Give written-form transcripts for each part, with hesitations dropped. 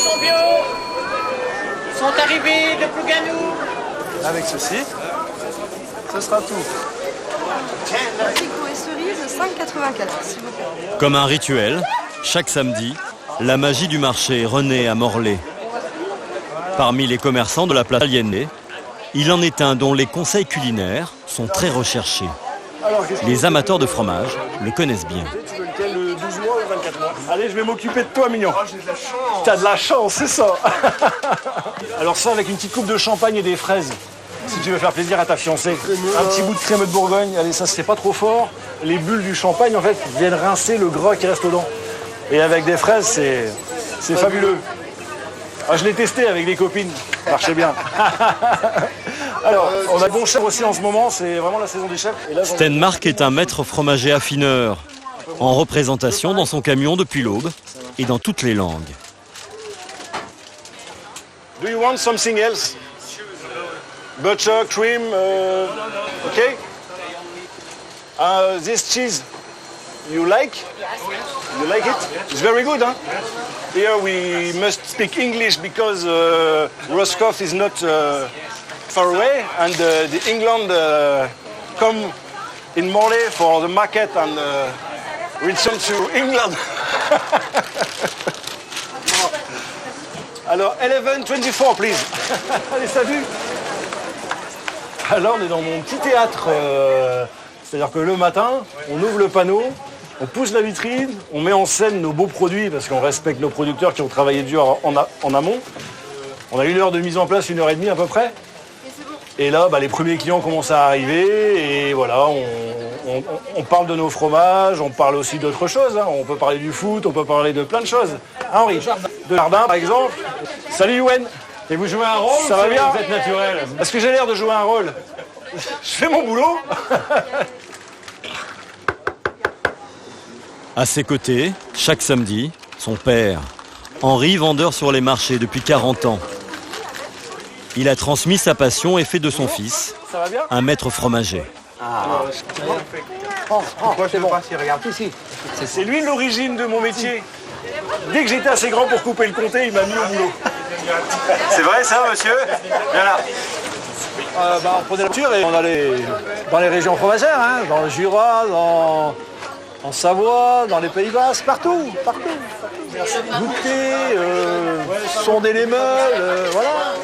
sont bio, sont arrivés de Plouganou. Avec ceci, ce sera tout. Abricots et cerises, 5,84 s'il vous plaît. Comme un rituel, chaque samedi, la magie du marché renaît à Morlaix. Parmi les commerçants de la place Aliénée, il en est un dont les conseils culinaires sont très recherchés. Les amateurs de fromage le connaissent bien. Tu veux lequel, le 12 mois ou le 24 mois? Allez, je vais m'occuper de toi, mignon. Oh, j'ai de la chance. T'as de la chance, c'est ça. Alors ça, avec une petite coupe de champagne et des fraises, si tu veux faire plaisir à ta fiancée. Un petit bout de crème de Bourgogne, allez, ça, c'est pas trop fort. Les bulles du champagne, en fait, viennent rincer le gras qui reste aux dents. Et avec des fraises, c'est fabuleux. Ah, je l'ai testé avec des copines, ça marchait bien. Alors, on a bon chef aussi en ce moment, c'est vraiment la saison des chefs. Stenmark est un maître fromager affineur, en représentation dans son camion depuis l'aube et dans toutes les langues. Do you want something else? Butter, cream, okay? This cheese, you like? You like it? It's very good, huh? Here we must speak English because Roscoff is not far away, and the England come in Morlaix for the market and return to England. Alors, 11:24, please. Allez, salut. Alors, on est dans mon petit théâtre. C'est-à-dire que le matin, on ouvre le panneau, on pousse la vitrine, on met en scène nos beaux produits parce qu'on respecte nos producteurs qui ont travaillé dur en amont. On a 1 heure de mise en place, 1h30 à peu près. Et là, les premiers clients commencent à arriver et voilà, on parle de nos fromages, on parle aussi d'autres choses. Hein. On peut parler du foot, on peut parler de plein de choses. Hein, Henri, de jardin par exemple. Salut Youen. Et vous jouez un rôle? Ça va bien? Vous êtes naturel. Est-ce que j'ai l'air de jouer un rôle? Je fais mon boulot. À ses côtés, chaque samedi, son père, Henri, vendeur sur les marchés depuis 40 ans. Il a transmis sa passion et fait de son fils un maître fromager. Pourquoi je ne sais pas si regarde ici? C'est lui l'origine de mon métier. Dès que j'étais assez grand pour couper le comté, il m'a mis au boulot. C'est vrai ça, monsieur? Viens là. On prenait la voiture et on allait dans les régions fromagères, hein, dans le Jura, en Savoie, dans les Pays Basques, partout. Goûter, sonder les meules, voilà.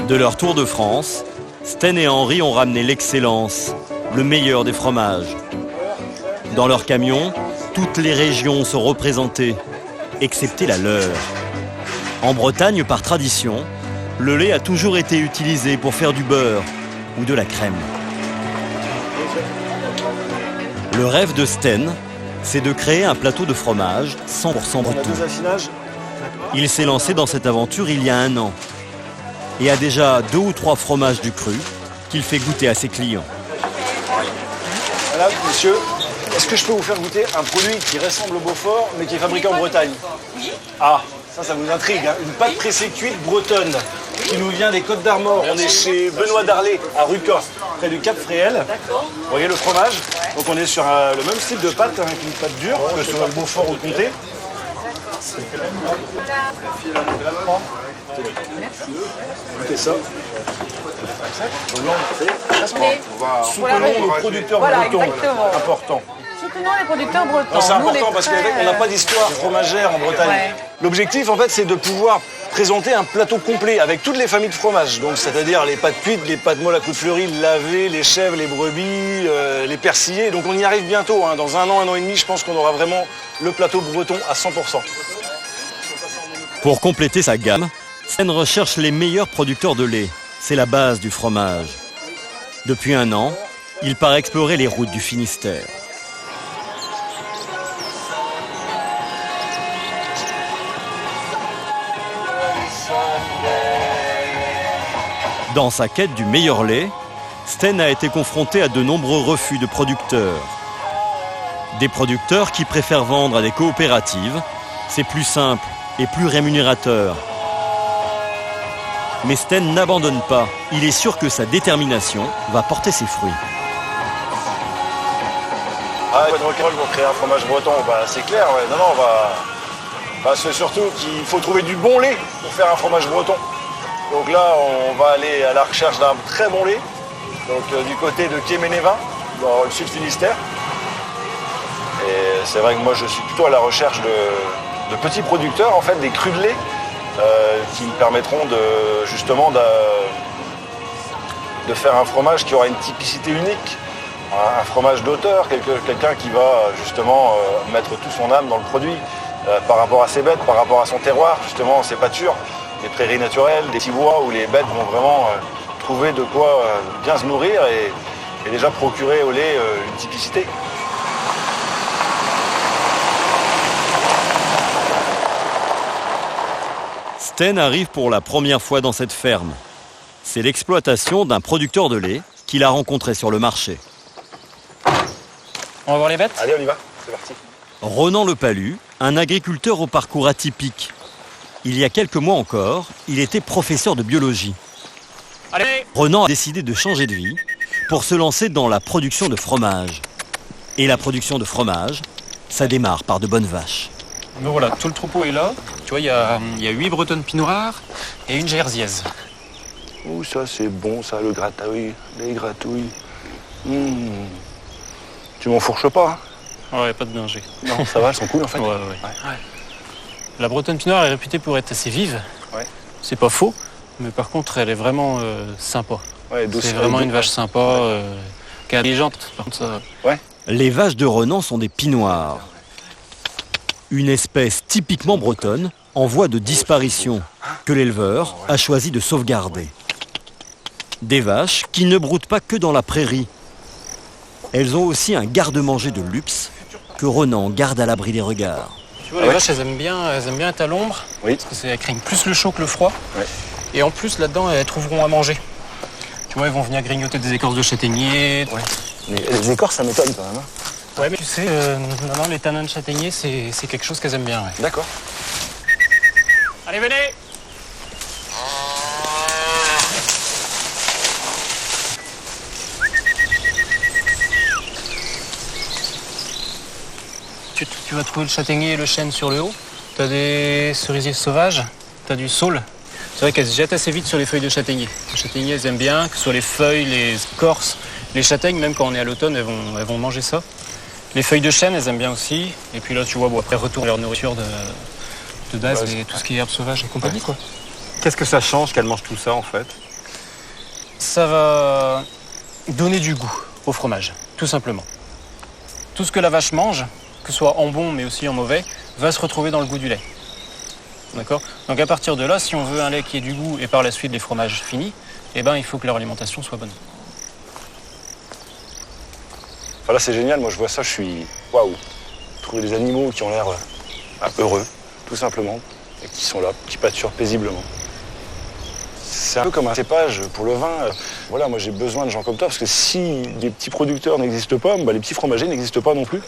De leur tour de France, Sten et Henri ont ramené l'excellence, le meilleur des fromages. Dans leur camion, toutes les régions sont représentées, excepté la leur. En Bretagne, par tradition, le lait a toujours été utilisé pour faire du beurre ou de la crème. Le rêve de Sten, c'est de créer un plateau de fromage 100% breton. Il s'est lancé dans cette aventure il y a 1 an et a déjà 2 ou 3 fromages du cru qu'il fait goûter à ses clients. Voilà, monsieur, est-ce que je peux vous faire goûter un produit qui ressemble au Beaufort, mais qui est fabriqué en Bretagne? Oui. Ah, ça vous intrigue, hein. Une pâte pressée cuite bretonne qui nous vient des Côtes d'Armor. On est chez Benoît Darlé, à Rucas, près du Cap Fréhel. Vous voyez le fromage? Donc on est sur le même style de pâte, hein, une pâte dure, que ce soit le Beaufort ou le Comté. Écoutez ça. Soutenons nos producteurs bretons. Important. Soutenons les producteurs bretons. C'est important parce qu'on n'a pas d'histoire fromagère en Bretagne. Ouais. L'objectif, en fait, c'est de pouvoir présenter un plateau complet avec toutes les familles de fromages. Donc, c'est-à-dire les pâtes cuites, les pâtes molles à coups de fleuris, lavées, les chèvres, les brebis, les persillés. Donc, on y arrive bientôt. Hein. Dans 1 an, 1 an et demi, je pense qu'on aura vraiment le plateau breton à 100%. Pour compléter sa gamme, Sten recherche les meilleurs producteurs de lait. C'est la base du fromage. Depuis 1 an, il part explorer les routes du Finistère. Dans sa quête du meilleur lait, Sten a été confronté à de nombreux refus de producteurs. Des producteurs qui préfèrent vendre à des coopératives, c'est plus simple et plus rémunérateur. Mais Sten n'abandonne pas. Il est sûr que sa détermination va porter ses fruits. Ah, de rock'n'roll pour créer un fromage breton, bah, c'est clair, ouais. Non, on va... Bah, c'est surtout qu'il faut trouver du bon lait pour faire un fromage breton. Donc là, on va aller à la recherche d'un très bon lait. Donc du côté de Quéménévin, dans le sud Finistère. Et c'est vrai que moi, je suis plutôt à la recherche de petits producteurs, en fait, des crus de lait, qui me permettront justement de faire un fromage qui aura une typicité unique. Un fromage d'auteur, quelqu'un qui va justement mettre tout son âme dans le produit par rapport à ses bêtes, par rapport à son terroir, justement ses pâtures, les prairies naturelles, des petits bois où les bêtes vont vraiment trouver de quoi bien se nourrir et déjà procurer au lait une typicité. Sten arrive pour la première fois dans cette ferme. C'est l'exploitation d'un producteur de lait qu'il a rencontré sur le marché. On va voir les bêtes? Allez, on y va, c'est parti. Ronan Le Palu, un agriculteur au parcours atypique. Il y a quelques mois encore, il était professeur de biologie. Allez! Ronan a décidé de changer de vie pour se lancer dans la production de fromage. Et la production de fromage, ça démarre par de bonnes vaches. Donc voilà, tout le troupeau est là. Tu vois, il y a 8 bretonnes pinot noires et une jersiaise. Ouh, ça c'est bon, ça, le gratouille, les gratouilles. Tu m'enfourches pas, hein? Ouais, pas de danger. Non, ça va, elles sont cool en fait. Ouais. La bretonne pinot noire est réputée pour être assez vive. Ouais. C'est pas faux, mais par contre, elle est vraiment sympa. Ouais, douce, c'est vraiment une vache sympa, qui est intelligente. Par contre, ça... Ouais. Les vaches de Ronan sont des pinoirs. Une espèce typiquement bretonne en voie de disparition que l'éleveur a choisi de sauvegarder. Des vaches qui ne broutent pas que dans la prairie. Elles ont aussi un garde-manger de luxe que Ronan garde à l'abri des regards. Tu vois, les vaches, elles aiment bien être à l'ombre, Oui. parce qu'elles craignent plus le chaud que le froid. Ouais. Et en plus, là-dedans, elles trouveront à manger. Tu vois, elles vont venir grignoter des écorces de châtaignier. Ouais. Les écorces, ça m'étonne quand même. Hein. Ouais, mais tu sais, non, les tanins de châtaignier, c'est quelque chose qu'elles aiment bien. Ouais. D'accord. Allez, venez! Tu vas trouver le châtaignier et le chêne sur le haut. T'as des cerisiers sauvages, t'as du saule. C'est vrai qu'elles se jettent assez vite sur les feuilles de châtaignier. Les châtaigniers, elles aiment bien, que ce soit les feuilles, les écorces, les châtaignes, même quand on est à l'automne, elles vont manger ça. Les feuilles de chêne, elles aiment bien aussi. Et puis là, tu vois, après, retour leur nourriture de base, et tout ce qui est herbes sauvages et compagnie, quoi. Qu'est-ce que ça change qu'elle mange tout ça, en fait? Ça va donner du goût au fromage, tout simplement. Tout ce que la vache mange, que ce soit en bon mais aussi en mauvais, va se retrouver dans le goût du lait. D'accord? Donc à partir de là, si on veut un lait qui ait du goût et par la suite des fromages finis, eh ben, il faut que leur alimentation soit bonne. Enfin, là, c'est génial. Moi, je vois ça, je suis... Waouh! Trouver des animaux qui ont l'air heureux, tout simplement, et qui sont là, qui pâturent paisiblement. C'est un peu comme un cépage pour le vin. Voilà, moi, j'ai besoin de gens comme toi, parce que si les petits producteurs n'existent pas, bah, les petits fromagers n'existent pas non plus,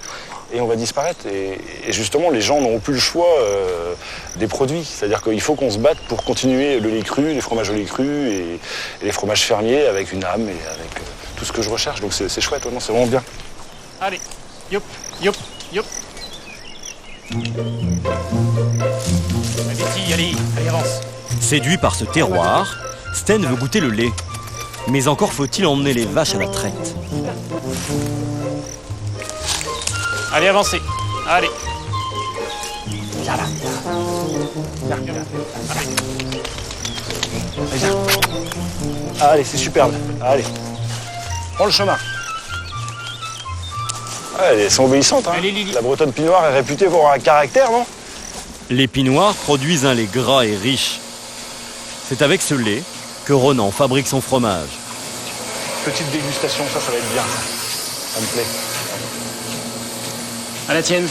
et on va disparaître. Et justement, les gens n'auront plus le choix des produits. C'est-à-dire qu'il faut qu'on se batte pour continuer le lait cru, les fromages au lait cru, et les fromages fermiers avec une âme et avec tout ce que je recherche. Donc c'est chouette, non, c'est vraiment bien. Allez, yop, yop, yop. Allez, avance. Séduit par ce terroir, Sten veut goûter le lait. Mais encore faut-il emmener les vaches à la traite. Allez, avancez. Allez. Allez, c'est superbe. Allez. Prends le chemin. Ouais, elles sont obéissantes, hein. Allez, Lily. La bretonne pinot noire est réputée pour avoir un caractère, non? Les pinoirs produisent un lait gras et riche. C'est avec ce lait que Ronan fabrique son fromage. Petite dégustation, ça va être bien. Ça me plaît. À la tienne.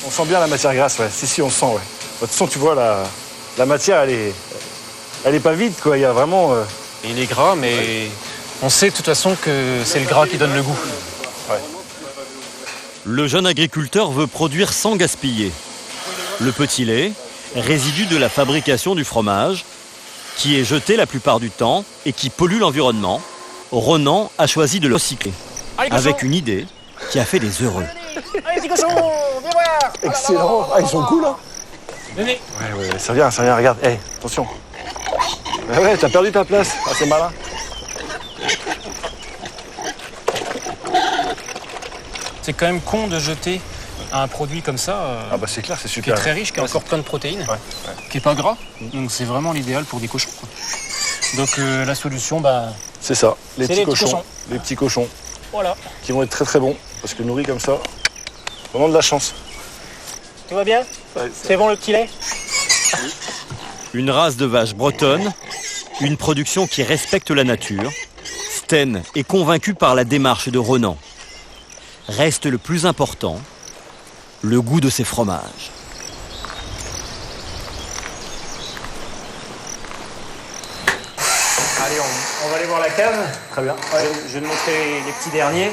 On sent bien la matière grasse, ouais. Si, on sent, ouais. De toute façon, tu vois, la matière, elle est pas vide, quoi. Il y a vraiment... Il est gras, mais on sait de toute façon que c'est le gras qui donne le goût. Ouais. Le jeune agriculteur veut produire sans gaspiller. Le petit lait, résidu de la fabrication du fromage, qui est jeté la plupart du temps et qui pollue l'environnement, Ronan a choisi de le recycler. Avec une idée qui a fait des heureux. Allez, petit cochon, viens voir. Excellent. Ah, ils sont cool, hein. Venez. Ouais, ça vient, regarde. Hey, attention. Ouais, t'as perdu ta place. Ah, c'est malin. C'est quand même con de jeter un produit comme ça, Ah bah c'est clair, c'est qui super. est très riche, qui a encore plein de protéines, qui est pas gras. Donc c'est vraiment l'idéal pour des cochons, quoi. Donc la solution, bah, C'est ça, les C'est petits les petits cochons. cochons. Les petits cochons voilà. qui vont être très très bons. Parce que nourris comme ça, vraiment de la chance. Tout va bien? C'est bon le petit lait? Une race de vaches bretonnes, une production qui respecte la nature. Sten est convaincu par la démarche de Ronan. Reste le plus important, le goût de ses fromages. Allez, on va aller voir la cave. Très bien. Je vais te montrer les petits derniers.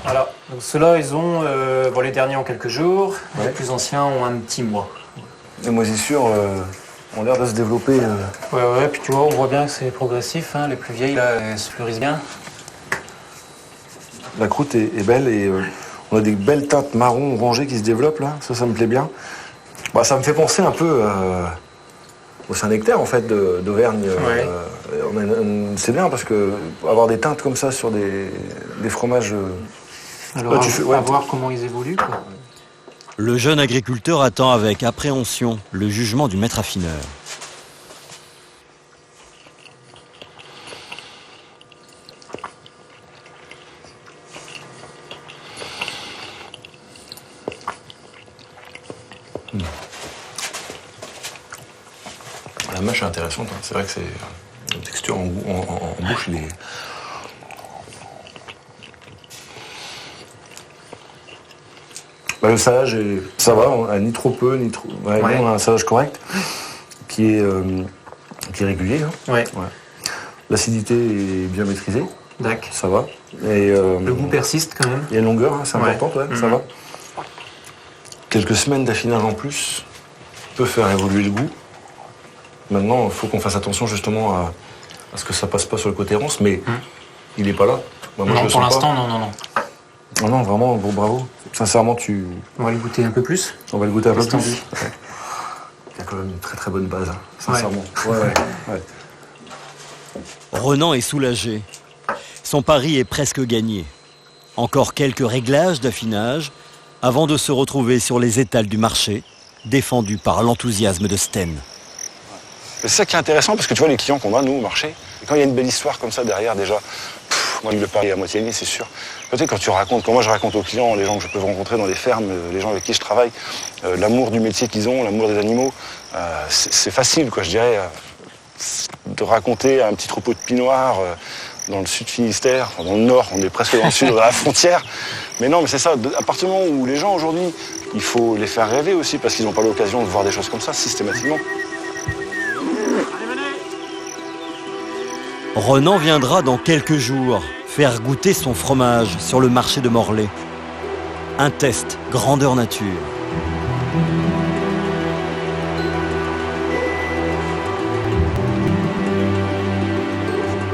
Voilà. Donc ceux-là, ils ont, bon, les derniers ont quelques jours, les plus anciens ont un petit mois. Les moisissures ont l'air de se développer. Ouais, puis tu vois, on voit bien que c'est progressif, hein. Les plus vieilles, là, elles se fleurissent bien. La croûte est belle et on a des belles teintes marron orangées qui se développent là. Ça me plaît bien. Bah, ça me fait penser un peu au Saint-Nectaire en fait d'Auvergne. Ouais. C'est bien parce que avoir des teintes comme ça sur des fromages. Alors, Ouais, à voir comment ils évoluent, quoi. Le jeune agriculteur attend avec appréhension le jugement du maître affineur. La mâche est intéressante. Hein. C'est vrai que c'est une texture en bouche. Il est... Bah, le salage, ça va, on a ni trop peu, ni trop... Ouais, Ouais. On a un salage correct, qui est régulier. Hein. Ouais. L'acidité est bien maîtrisée, D'accord. ça va. Et, Le goût persiste quand même. il y a une longueur, hein, c'est Ouais. important, ouais, ça va. Quelques semaines d'affinage en plus peut faire évoluer le goût. Maintenant, il faut qu'on fasse attention justement à ce que ça passe pas sur le côté ronce, mais il est pas là. Moi, je Non, le pour sens l'instant, pas. non. Non, vraiment, bon, bravo. Sincèrement, On va le goûter un peu plus. on va le goûter un peu Qu'est-ce que t'en plus. dis Ouais. Il y a quand même une très très bonne base, hein, sincèrement. Ouais. Ronan est soulagé. Son pari est presque gagné. Encore quelques réglages d'affinage avant de se retrouver sur les étals du marché, défendu par l'enthousiasme de Sten. C'est ça qui est intéressant parce que tu vois les clients qu'on a, nous, au marché, et quand il y a une belle histoire comme ça derrière, déjà, moi, le pari est à moitié gagné, c'est sûr. Peut-être quand tu racontes, quand moi je raconte aux clients, les gens que je peux rencontrer dans les fermes, les gens avec qui je travaille, l'amour du métier qu'ils ont, l'amour des animaux, c'est facile, quoi, je dirais, de raconter un petit troupeau de pinoirs dans le sud Finistère, enfin, dans le nord, on est presque dans le sud, à la frontière. Mais non, mais c'est ça, à partir du moment où les gens aujourd'hui, il faut les faire rêver aussi, parce qu'ils n'ont pas l'occasion de voir des choses comme ça systématiquement. Ronan viendra dans quelques jours faire goûter son fromage sur le marché de Morlaix. Un test grandeur nature.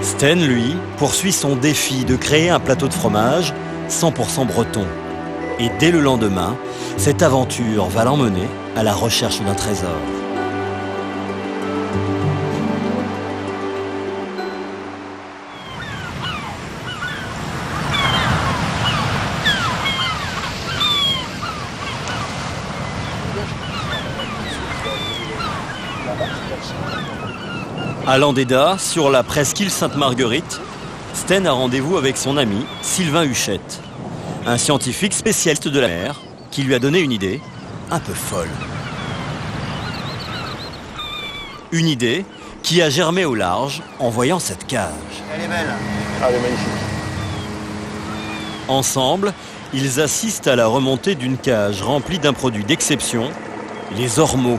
Sten, lui, poursuit son défi de créer un plateau de fromage 100% breton. Et dès le lendemain, cette aventure va l'emmener à la recherche d'un trésor. À Landéda, sur la presqu'île Sainte-Marguerite, Sten a rendez-vous avec son ami Sylvain Huchette, un scientifique spécialiste de la mer qui lui a donné une idée un peu folle. Une idée qui a germé au large en voyant cette cage. Elle est belle. Ah, elle est magnifique. Ensemble, ils assistent à la remontée d'une cage remplie d'un produit d'exception, les ormeaux,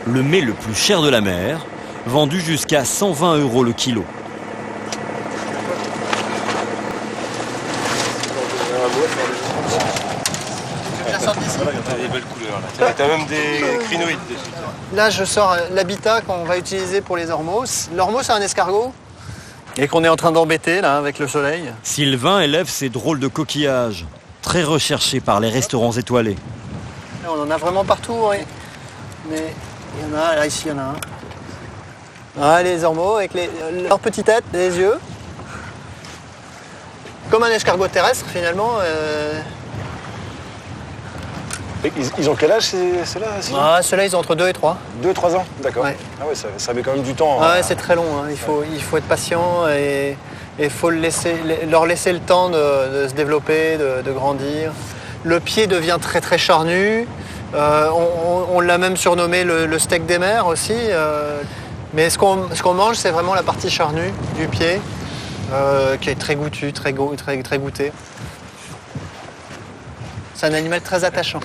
le mets le plus cher de la mer, vendu jusqu'à 120 € le kilo. des belles couleurs là. T'as même des crinoïdes dessus. Là, je sors l'habitat qu'on va utiliser pour les ormeaux. L'ormeau, c'est un escargot. Et qu'on est en train d'embêter, là, avec le soleil. Sylvain élève ces drôles de coquillages, très recherchés par les restaurants étoilés. On en a vraiment partout, oui. Mais il y en a, là, ici, il y en a un. Ah, les ormeaux avec leur petite tête, les yeux. Comme un escargot terrestre, finalement. Ils ont quel âge ceux-là? Ceux-là, ils ont entre 2 et 3. 2-3 ans, d'accord. Ouais. Ah ouais, ça met quand même du temps. Ouais, c'est très long. Hein. Il faut être patient et il faut leur laisser le temps de se développer, de grandir. Le pied devient très très charnu. On l'a même surnommé le steak des mers aussi. Mais ce qu'on mange, c'est vraiment la partie charnue du pied, qui est très goûtu, très goûté. C'est un animal très attachant.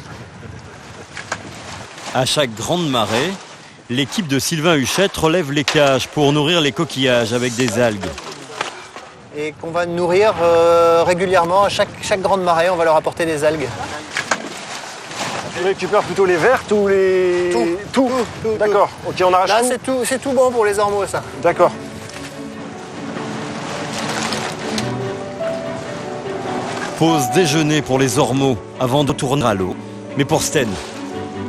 À chaque grande marée, l'équipe de Sylvain Huchette relève les cages pour nourrir les coquillages avec des algues. Et qu'on va nourrir régulièrement. À chaque grande marée, on va leur apporter des algues. Tu récupères plutôt les vertes ou les... Tout. D'accord. Ok, on arrache Là, tout. c'est tout bon pour les ormeaux, ça. D'accord. Pause déjeuner pour les ormeaux avant de tourner à l'eau. Mais pour Sten,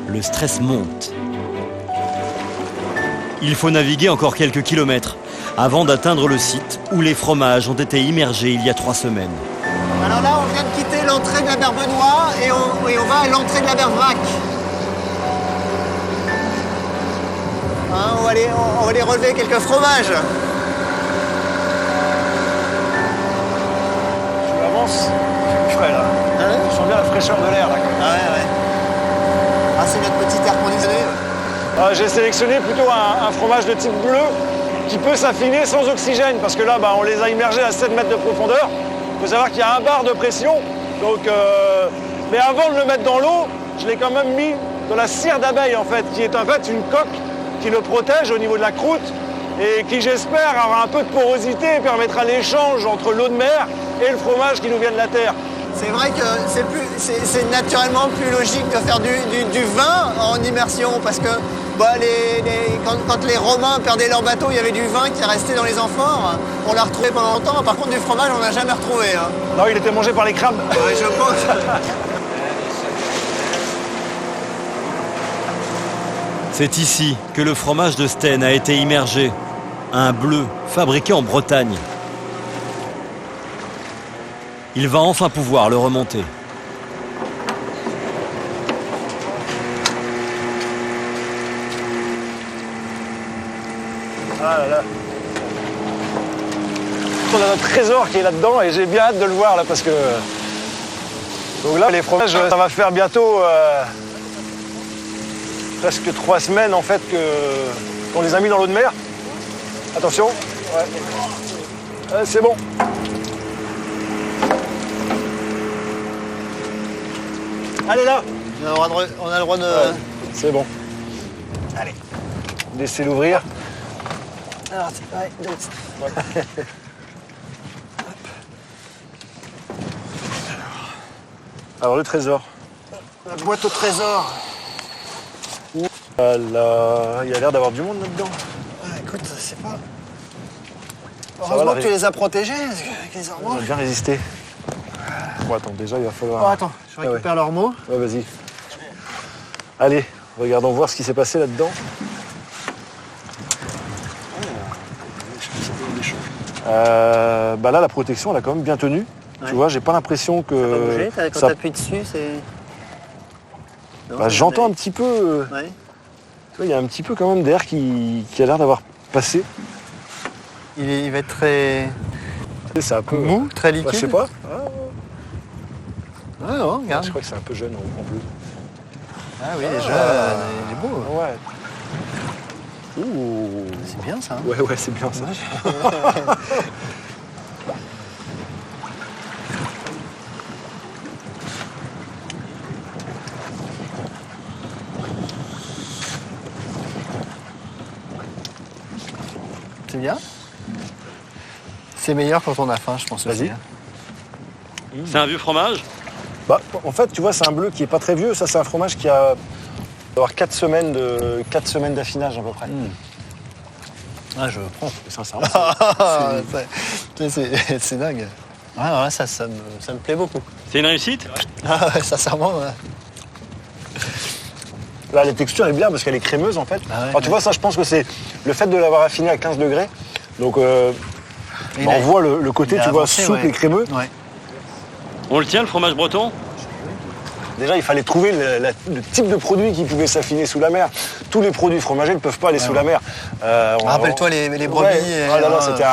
le stress monte. Il faut naviguer encore quelques kilomètres avant d'atteindre le site où les fromages ont été immergés il y a 3 semaines. Alors là, on vient de quitter l'entrée de la berre Benoît et on va à l'entrée de la berre Vrac. Hein, on va aller relever quelques fromages. Tu avances. C'est frais là. Hein? Je sens bien la fraîcheur de l'air là. Ah ouais. Ah, c'est notre petit air conditionné. J'ai sélectionné plutôt un fromage de type bleu qui peut s'affiner sans oxygène parce que là, on les a immergés à 7 mètres de profondeur. Il faut savoir qu'il y a un bar de pression. Donc, mais avant de le mettre dans l'eau, je l'ai quand même mis dans la cire d'abeille en fait, qui est en fait une coque qui le protège au niveau de la croûte et qui, j'espère, aura un peu de porosité et permettra l'échange entre l'eau de mer et le fromage qui nous vient de la terre. C'est vrai que c'est naturellement plus logique de faire du vin en immersion parce que quand les Romains perdaient leur bateau, il y avait du vin qui restait dans les amphores. On l'a retrouvé pendant longtemps. Par contre, du fromage, on n'a jamais retrouvé. Hein. Non, il était mangé par les crabes. Ouais, je pense. C'est ici que le fromage de Sten a été immergé. Un bleu fabriqué en Bretagne. Il va enfin pouvoir le remonter. Ah là là. On a notre trésor qui est là-dedans et j'ai bien hâte de le voir là parce que... Donc là, les fromages, ça va faire bientôt presque 3 semaines en fait qu'on les a mis dans l'eau de mer. Attention. Ouais. C'est bon. Allez là. On a le droit de... Ouais, c'est bon. Allez. Laissez l'ouvrir. Alors, Alors le trésor. La boîte au trésor. Voilà. Il y a l'air d'avoir du monde là-dedans. Écoute, c'est pas... Ça Heureusement va, que tu les as protégés avec les ormeaux. On a bien résisté. Bon, attends, déjà il va falloir... Oh, attends, je récupère leurs mots. Ouais, vas-y. Allez, regardons voir ce qui s'est passé là-dedans. Là, la protection, elle a quand même bien tenu. Ouais. Tu vois, j'ai pas l'impression que... Ça va bouger, quand tu appuies dessus, c'est... J'entends un petit peu... Ouais. Tu vois, il y a un petit peu quand même d'air qui a l'air d'avoir passé. Il va être très C'est un peu... mou, très liquide. je sais pas. Ah non, regarde. Je crois que c'est un peu jeune en bleu. Ah oui, déjà, il est beau. Ouais. Ouh. C'est bien ça. Hein. Ouais, c'est bien ça. C'est bien. C'est meilleur quand on a faim, je pense. Vas-y. Aussi, hein. C'est un vieux fromage. Bah, en fait, tu vois, c'est un bleu qui est pas très vieux. Ça, c'est un fromage qui a avoir 4 semaines d'affinage à peu près. Ah, je prends. Sincèrement. C'est dingue. Ouais, ça me plaît beaucoup. C'est une réussite? Ah ouais, sincèrement, ouais. Là, la texture est bien parce qu'elle est crémeuse en fait. Ah ouais, Alors, tu vois, ça, je pense que c'est le fait de l'avoir affiné à 15 degrés. Donc, on voit le côté, tu vois, avancé, souple et crémeux. Ouais. On le tient, le fromage breton? Déjà, il fallait trouver le type de produit qui pouvait s'affiner sous la mer. Tous les produits fromagers ne peuvent pas aller sous la mer. Rappelle-toi les brebis. Ouais. Ah non, c'était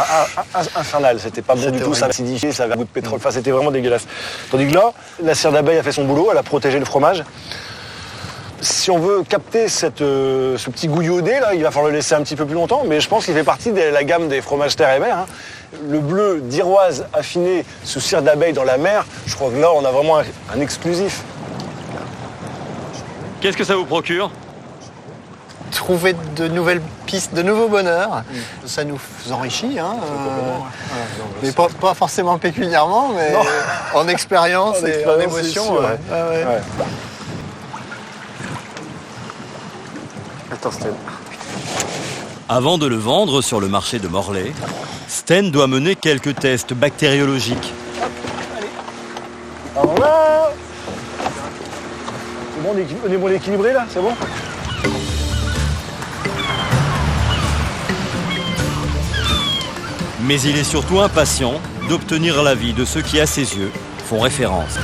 infernal. C'était pas bon du tout. Ça acidifié, ça avait un goût de pétrole. Enfin, c'était vraiment dégueulasse. Tandis que là, la cire d'abeille a fait son boulot. Elle a protégé le fromage. Si on veut capter ce petit goût iodé, là, il va falloir le laisser un petit peu plus longtemps. Mais je pense qu'il fait partie de la gamme des fromages terre et mer. Hein. Le bleu d'Iroise affiné sous cire d'abeille dans la mer, je crois que là, on a vraiment un exclusif. Qu'est-ce que ça vous procure? Trouver de nouvelles pistes, de nouveaux bonheurs. Ça nous enrichit, hein, mais pas forcément pécuniairement, mais en expérience et en émotion. Ouais. Ouais. Attends, Sten. Avant de le vendre sur le marché de Morlaix, Sten doit mener quelques tests bactériologiques. Alors là, c'est bon, on est bon équilibré là, c'est bon? Mais il est surtout impatient d'obtenir l'avis de ceux qui, à ses yeux, font référence.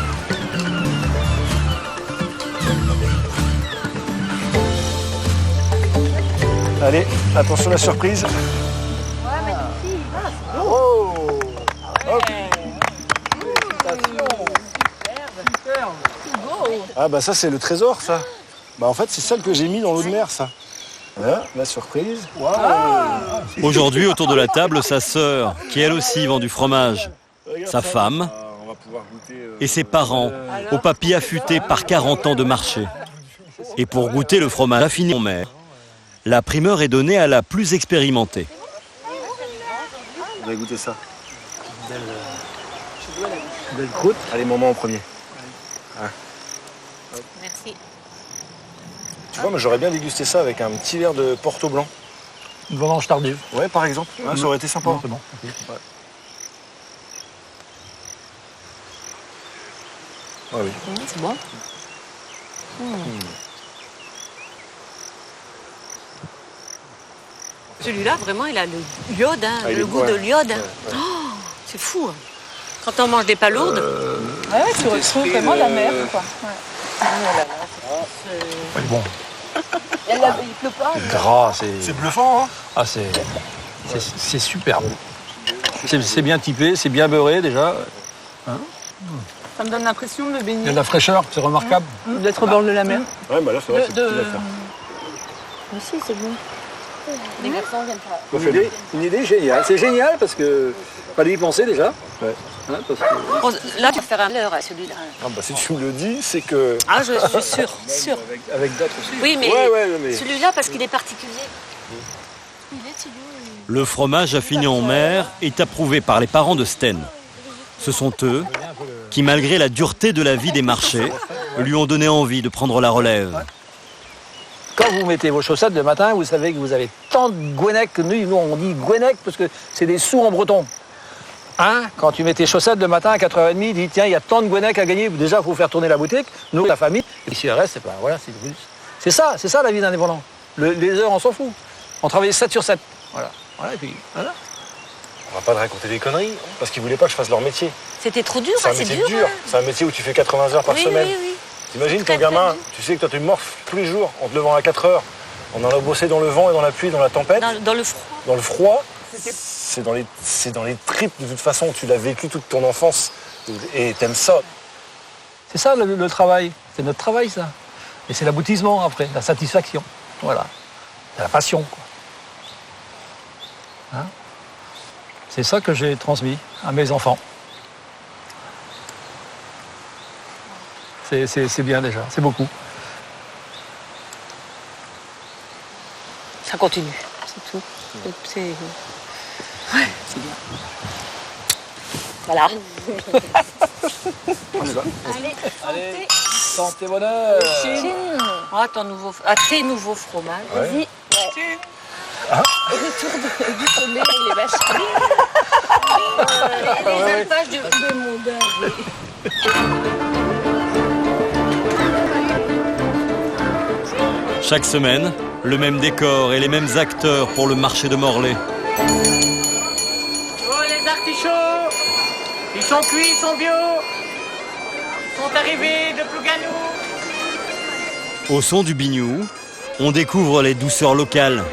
Allez, attention à la surprise. Oh! Hop. Ah bah ça c'est le trésor ça. Bah en fait c'est celle que j'ai mis dans l'eau de mer ça. Voilà, la surprise. Waouh! Aujourd'hui, autour de la table, sa sœur, qui elle aussi vend du fromage, sa femme et ses parents, au papy affûté par 40 ans de marché. Et pour goûter le fromage affiné en mer, la primeur est donnée à la plus expérimentée. On va goûter ça. Belle croûte. Allez, maman en premier. Ah. Merci. Tu vois, moi j'aurais bien dégusté ça avec un petit verre de Porto blanc. Une vendange tardive. Ouais, par exemple. Ah, ça aurait été sympa. C'est bon. Ouais. Ah oui. C'est bon. Celui-là, vraiment, il a le iode, hein, il le est goût de l'iode. Hein. Oh, c'est fou. Hein. Quand on mange des palourdes. Ouais, tu retrouves vraiment la mer, quoi. Ouais. Bon. Il pleut pas. Gras, C'est bluffant, hein? Ah, c'est superbe. C'est bien typé, c'est bien beurré déjà. Ça me donne l'impression de Il y a baigner, de la fraîcheur, c'est remarquable. d'être au bord de la mer. Ouais, bah là c'est vrai, c'est De- une affaire. Mais si, c'est bon. Les garçons viennent pas. Une idée géniale. C'est génial parce que fallait y penser déjà. Ouais. Hein, parce que... Oh, là, tu vas faire un leurre à celui-là. Ah bah si tu me le dis, c'est que... Ah, je suis sûre. Avec d'autres aussi. Oui, mais, mais... celui-là, parce qu'il est particulier. Le fromage affiné en mer est approuvé par les parents de Sten. Ce sont eux qui, malgré la dureté de la vie des marchés, lui ont donné envie de prendre la relève. Quand vous mettez vos chaussettes le matin, vous savez que vous avez tant de gouenec que nous on dit gouenec parce que c'est des sous en breton. Hein? Quand tu mets tes chaussettes le matin à 4h30, tu dis tiens, il y a tant de gouenec à gagner, déjà il faut faire tourner la boutique, nous la famille, et si le reste, c'est pas, voilà, c'est ça la vie d'indépendant. Les heures, on s'en fout. On travaille 7 sur 7. Voilà. Et puis, voilà. On va pas te raconter des conneries, parce qu'ils voulaient pas que je fasse leur métier. C'était trop dur, C'est un c'est métier dur. dur. Hein. C'est un métier où tu fais 80 heures par semaine. Oui. T'imagines Très, ton gamin, très dur. tu sais que toi tu morphes tous les jours en te levant à 4 heures, en allant bosser dans le vent et dans la pluie, dans la tempête, Dans le froid. dans le froid. C'est dans les tripes de toute façon, tu l'as vécu toute ton enfance et t'aimes ça. C'est ça le travail. C'est notre travail, ça. Et c'est l'aboutissement après, la satisfaction. Voilà. C'est la passion, quoi. Hein? C'est ça que j'ai transmis à mes enfants. C'est bien déjà, c'est beaucoup. Ça continue, c'est tout. C'est bien. Voilà. Allez, santé bonheur. Ah, tes nouveaux fromages. Vas-y. Retour du sommet, les vaches. Les alpages de mon berger. Chaque semaine, le même décor et les mêmes acteurs pour le marché de Morlaix. Oh, les artichauts! Ils sont cuits, ils sont bio! Ils sont arrivés de Plouganou! Au son du biniou, on découvre les douceurs locales.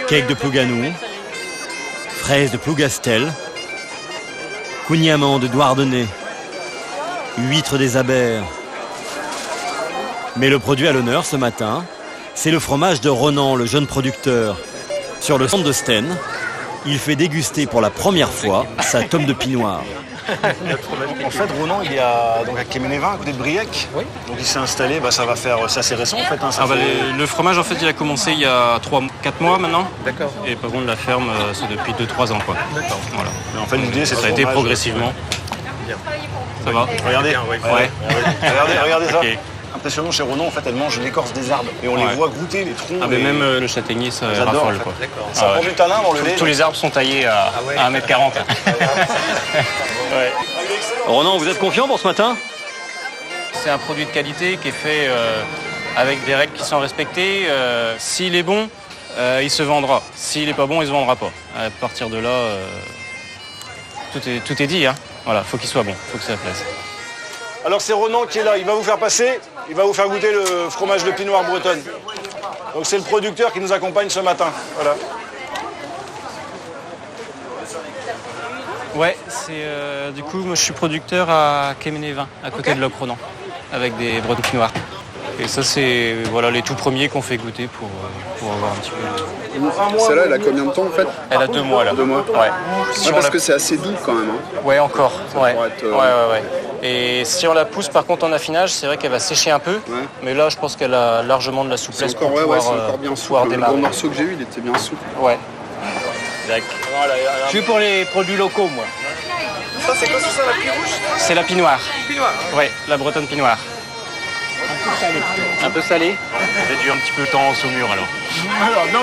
Cake de Plouganou, fraises de Plougastel, kouign-amann de Douarnenez, huîtres des Abers. Mais le produit à l'honneur ce matin, c'est le fromage de Ronan, le jeune producteur. Sur le centre de Stène, il fait déguster pour la première fois sa tome de pinoir. En fait, Ronan, il est à Quéménévin, à côté de Briec. Oui. Donc il s'est installé, ça va faire, c'est assez récent en fait. Hein, Le fromage, en fait, il a commencé il y a 3-4 mois maintenant. D'accord. Et par contre, la ferme, c'est depuis 2-3 ans, quoi. D'accord. Voilà. Mais en fait, l'idée, c'est Ça a été progressivement. Ça va? Regardez, Ouais. regardez ça. Ok. Impressionnant, chez Ronan, en fait, elle mange l'écorce des arbres. Et on les voit goûter les troncs. Ah, mais même le châtaignier, ça Ils adorent, raffole, en fait. quoi. D'accord. Ça prend du tanin dans le lait. Tous les arbres sont taillés à 1m40. Ouais. Ronan, vous êtes confiant pour ce matin? C'est un produit de qualité qui est fait avec des règles qui sont respectées. S'il est bon, il se vendra. S'il n'est pas bon, il ne se vendra pas. À partir de là, tout est dit. Hein. Voilà, faut qu'il soit bon, faut que ça plaise. Alors c'est Ronan qui est là, il va vous faire passer, il va vous faire goûter le fromage de pinoir bretonne. Donc c'est le producteur qui nous accompagne ce matin. Voilà. Ouais, c'est du coup, moi je suis producteur à Quéménévin, à côté de Locronan, avec des bretons pinoirs. Et ça, c'est voilà, les tout premiers qu'on fait goûter pour avoir un petit peu. Celle-là, elle a combien de temps en fait? Elle a 2 mois là. 2 mois. Ouais. Parce que c'est assez doux quand même. Hein. Ouais, encore. Ouais. Être, Ouais. Et si on la pousse par contre en affinage, c'est vrai qu'elle va sécher un peu. Ouais. Mais là, je pense qu'elle a largement de la souplesse c'est encore, pour pouvoir, c'est encore bien souple. Le démarrer. gros morceau que j'ai eu, il était bien souple. Ouais. Exact. Je suis pour les produits locaux, moi. Ça, c'est quoi, c'est ça, la pluie rouge? C'est la pinoire. Pinoire. Ouais, la bretonne pinoire. Un peu salé. J'ai dû un petit peu de temps en saumure alors. Non,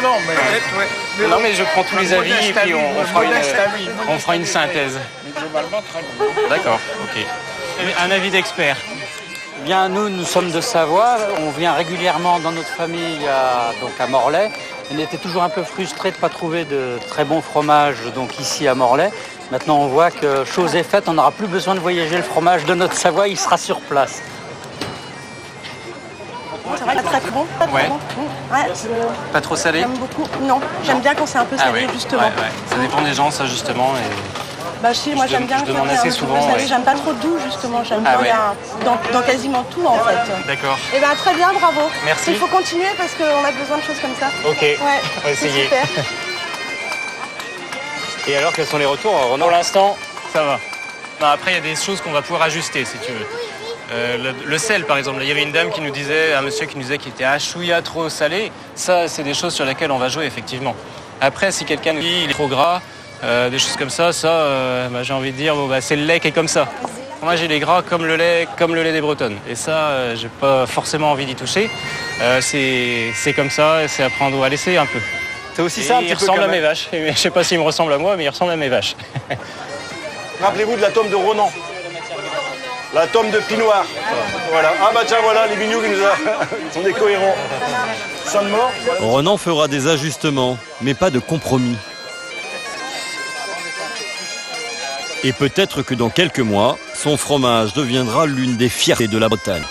mais... Non mais je prends tous les avis et puis on fera une synthèse. Globalement, très bon. D'accord, ok. Un avis d'expert. Bien, nous sommes de Savoie. On vient régulièrement dans notre famille à Morlaix. On était toujours un peu frustrés de ne pas trouver de très bons fromages donc ici à Morlaix. Maintenant, on voit que chose est faite. On n'aura plus besoin de voyager le fromage de notre Savoie. Il sera sur place. C'est vrai, très bon. Pas trop Ouais. bon. Ouais. Pas trop salé? J'aime beaucoup. Non, j'aime bien quand c'est un peu salé, justement. Ouais. Ça dépend des gens, ça justement. Et... Bah, moi, j'aime bien je quand demande c'est un assez peu souvent, salé. ouais. J'aime pas trop doux, justement. J'aime Ah, bien dans quasiment tout, en fait. D'accord. Eh bien, très bien, bravo. Merci. Il faut continuer parce qu'on a besoin de choses comme ça. Ok, Ouais, on va essayer. super. Et alors, quels sont les retours, Ronan? Pour l'instant, ça va. Non, après, il y a des choses qu'on va pouvoir ajuster, si tu veux. Le sel, par exemple. Il y avait une dame qui nous disait, un monsieur qui nous disait qu'il était un chouïa trop salé. Ça, c'est des choses sur lesquelles on va jouer, effectivement. Après, si quelqu'un nous dit il est trop gras, des choses comme ça, j'ai envie de dire, c'est le lait qui est comme ça. Moi, j'ai les gras comme le lait des Bretonnes. Et ça, j'ai pas forcément envie d'y toucher. C'est comme ça, c'est à prendre ou à laisser un peu. C'est aussi ça un il petit peu. ressemble à mes vaches. Je sais pas s'il me ressemble à moi, mais il ressemble à mes vaches. Rappelez-vous de la tome de Ronan. La tome de pinoir. Voilà. Ah bah tiens, voilà, les mignons qui nous sont des cohérents. Ça de mort. Ronan fera des ajustements, mais pas de compromis. Et peut-être que dans quelques mois, son fromage deviendra l'une des fiertés de la Bretagne.